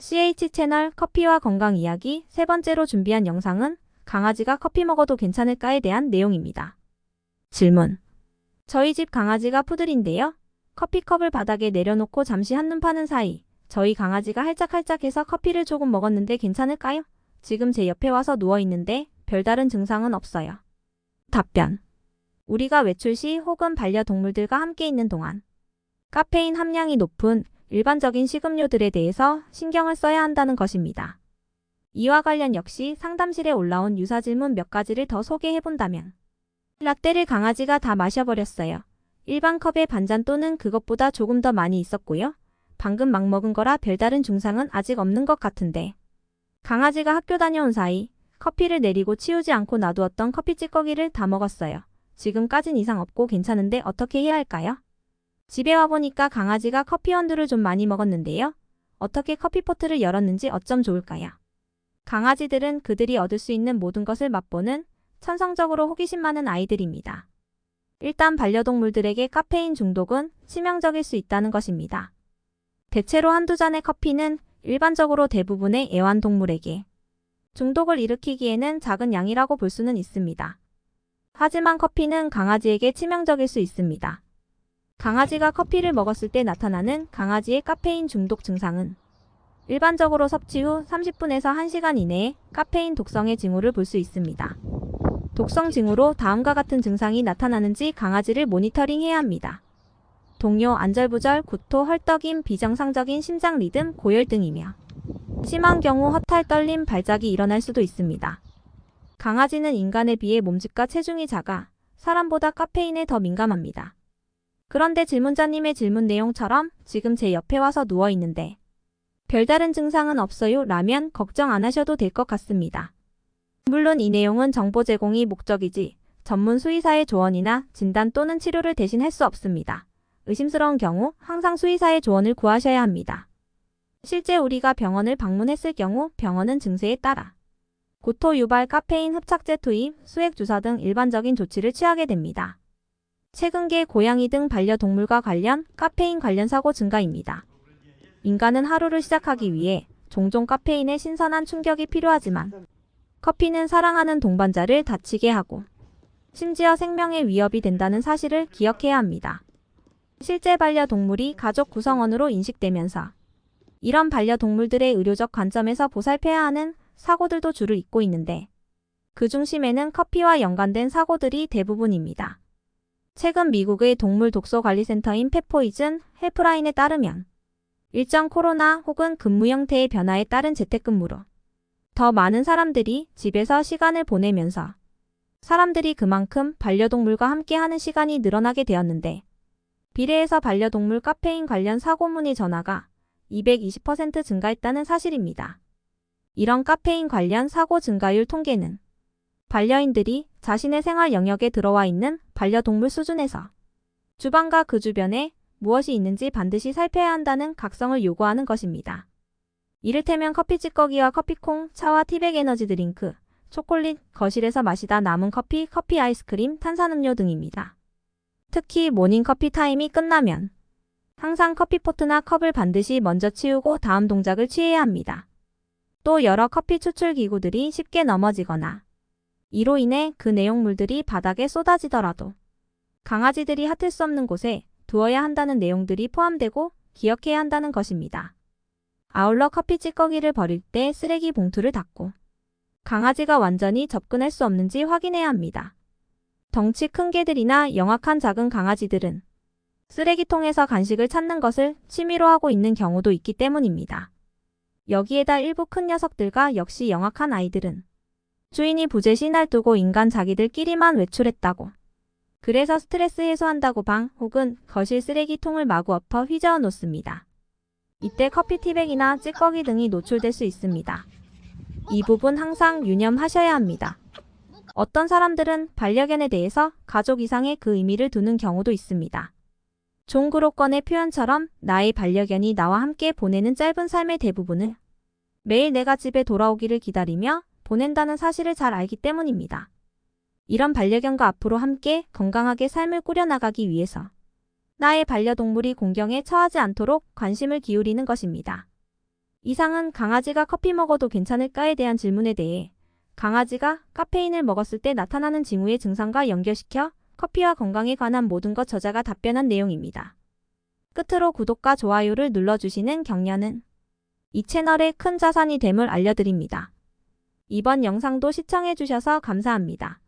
CH 채널 커피와 건강 이야기 세 번째로 준비한 영상은 강아지가 커피 먹어도 괜찮을까에 대한 내용입니다. 질문. 저희 집 강아지가 푸들인데요. 커피컵을 바닥에 내려놓고 잠시 한눈 파는 사이 저희 강아지가 할짝할짝해서 커피를 조금 먹었는데 괜찮을까요? 지금 제 옆에 와서 누워있는데 별다른 증상은 없어요. 답변. 우리가 외출 시 혹은 반려동물들과 함께 있는 동안 카페인 함량이 높은 일반적인 식음료들에 대해서 신경을 써야 한다는 것입니다. 이와 관련 역시 상담실에 올라온 유사 질문 몇 가지를 더 소개해본다면 라떼를 강아지가 다 마셔버렸어요. 일반 컵의 반잔 또는 그것보다 조금 더 많이 있었고요. 방금 막 먹은 거라 별다른 증상은 아직 없는 것 같은데 강아지가 학교 다녀온 사이 커피를 내리고 치우지 않고 놔두었던 커피 찌꺼기를 다 먹었어요. 지금까진 이상 없고 괜찮은데 어떻게 해야 할까요? 집에 와보니까 강아지가 커피 원두를 좀 많이 먹었는데요. 어떻게 커피포트를 열었는지 어쩜 좋을까요? 강아지들은 그들이 얻을 수 있는 모든 것을 맛보는 천성적으로 호기심 많은 아이들입니다. 일단 반려동물들에게 카페인 중독은 치명적일 수 있다는 것입니다. 대체로 한두 잔의 커피는 일반적으로 대부분의 애완동물에게 중독을 일으키기에는 작은 양이라고 볼 수는 있습니다. 하지만 커피는 강아지에게 치명적일 수 있습니다. 강아지가 커피를 먹었을 때 나타나는 강아지의 카페인 중독 증상은 일반적으로 섭취 후 30분에서 1시간 이내에 카페인 독성의 징후를 볼 수 있습니다. 독성 징후로 다음과 같은 증상이 나타나는지 강아지를 모니터링해야 합니다. 동요, 안절부절, 구토, 헐떡임, 비정상적인 심장 리듬, 고열 등이며 심한 경우 허탈 떨림, 발작이 일어날 수도 있습니다. 강아지는 인간에 비해 몸집과 체중이 작아 사람보다 카페인에 더 민감합니다. 그런데 질문자님의 질문 내용처럼 지금 제 옆에 와서 누워있는데 별다른 증상은 없어요 라면 걱정 안 하셔도 될 것 같습니다. 물론 이 내용은 정보 제공이 목적이지 전문 수의사의 조언이나 진단 또는 치료를 대신 할 수 없습니다. 의심스러운 경우 항상 수의사의 조언을 구하셔야 합니다. 실제 우리가 병원을 방문했을 경우 병원은 증세에 따라 구토 유발, 카페인 흡착제 투입, 수액 주사 등 일반적인 조치를 취하게 됩니다. 최근 개, 고양이 등 반려동물과 관련 카페인 관련 사고 증가입니다. 인간은 하루를 시작하기 위해 종종 카페인의 신선한 충격이 필요하지만 커피는 사랑하는 동반자를 다치게 하고 심지어 생명에 위협이 된다는 사실을 기억해야 합니다. 실제 반려동물이 가족 구성원으로 인식되면서 이런 반려동물들의 의료적 관점에서 보살펴야 하는 사고들도 줄을 잇고 있는데 그 중심에는 커피와 연관된 사고들이 대부분입니다. 최근 미국의 동물 독소 관리센터인 펫포이즌 헬프라인에 따르면 일정 코로나 혹은 근무 형태의 변화에 따른 재택근무로 더 많은 사람들이 집에서 시간을 보내면서 사람들이 그만큼 반려동물과 함께하는 시간이 늘어나게 되었는데 비례해서 반려동물 카페인 관련 사고 문의 전화가 220% 증가했다는 사실입니다. 이런 카페인 관련 사고 증가율 통계는 반려인들이 자신의 생활 영역에 들어와 있는 반려동물 수준에서 주방과 그 주변에 무엇이 있는지 반드시 살펴야 한다는 각성을 요구하는 것입니다. 이를테면 커피 찌꺼기와 커피콩, 차와 티백 에너지 드링크, 초콜릿, 거실에서 마시다 남은 커피, 커피 아이스크림, 탄산음료 등입니다. 특히 모닝커피 타임이 끝나면 항상 커피포트나 컵을 반드시 먼저 치우고 다음 동작을 취해야 합니다. 또 여러 커피 추출 기구들이 쉽게 넘어지거나 이로 인해 그 내용물들이 바닥에 쏟아지더라도 강아지들이 핫할 수 없는 곳에 두어야 한다는 내용들이 포함되고 기억해야 한다는 것입니다. 아울러 커피 찌꺼기를 버릴 때 쓰레기 봉투를 닫고 강아지가 완전히 접근할 수 없는지 확인해야 합니다. 덩치 큰 개들이나 영악한 작은 강아지들은 쓰레기통에서 간식을 찾는 것을 취미로 하고 있는 경우도 있기 때문입니다. 여기에다 일부 큰 녀석들과 역시 영악한 아이들은 주인이 부재시 놔두고 인간 자기들끼리만 외출했다고 그래서 스트레스 해소한다고 방 혹은 거실 쓰레기통을 마구 엎어 휘저어 놓습니다. 이때 커피 티백이나 찌꺼기 등이 노출될 수 있습니다. 이 부분 항상 유념하셔야 합니다. 어떤 사람들은 반려견에 대해서 가족 이상의 그 의미를 두는 경우도 있습니다. 존 그로건의 표현처럼 나의 반려견이 나와 함께 보내는 짧은 삶의 대부분을 매일 내가 집에 돌아오기를 기다리며 보낸다는 사실을 잘 알기 때문입니다. 이런 반려견과 앞으로 함께 건강하게 삶을 꾸려나가기 위해서 나의 반려동물이 공경에 처하지 않도록 관심을 기울이는 것입니다. 이상은 강아지가 커피 먹어도 괜찮을까에 대한 질문에 대해 강아지가 카페인을 먹었을 때 나타나는 징후의 증상과 연결시켜 커피와 건강에 관한 모든 것 저자가 답변한 내용입니다. 끝으로 구독과 좋아요를 눌러주시는 격려는 이 채널의 큰 자산이 됨을 알려드립니다. 이번 영상도 시청해주셔서 감사합니다.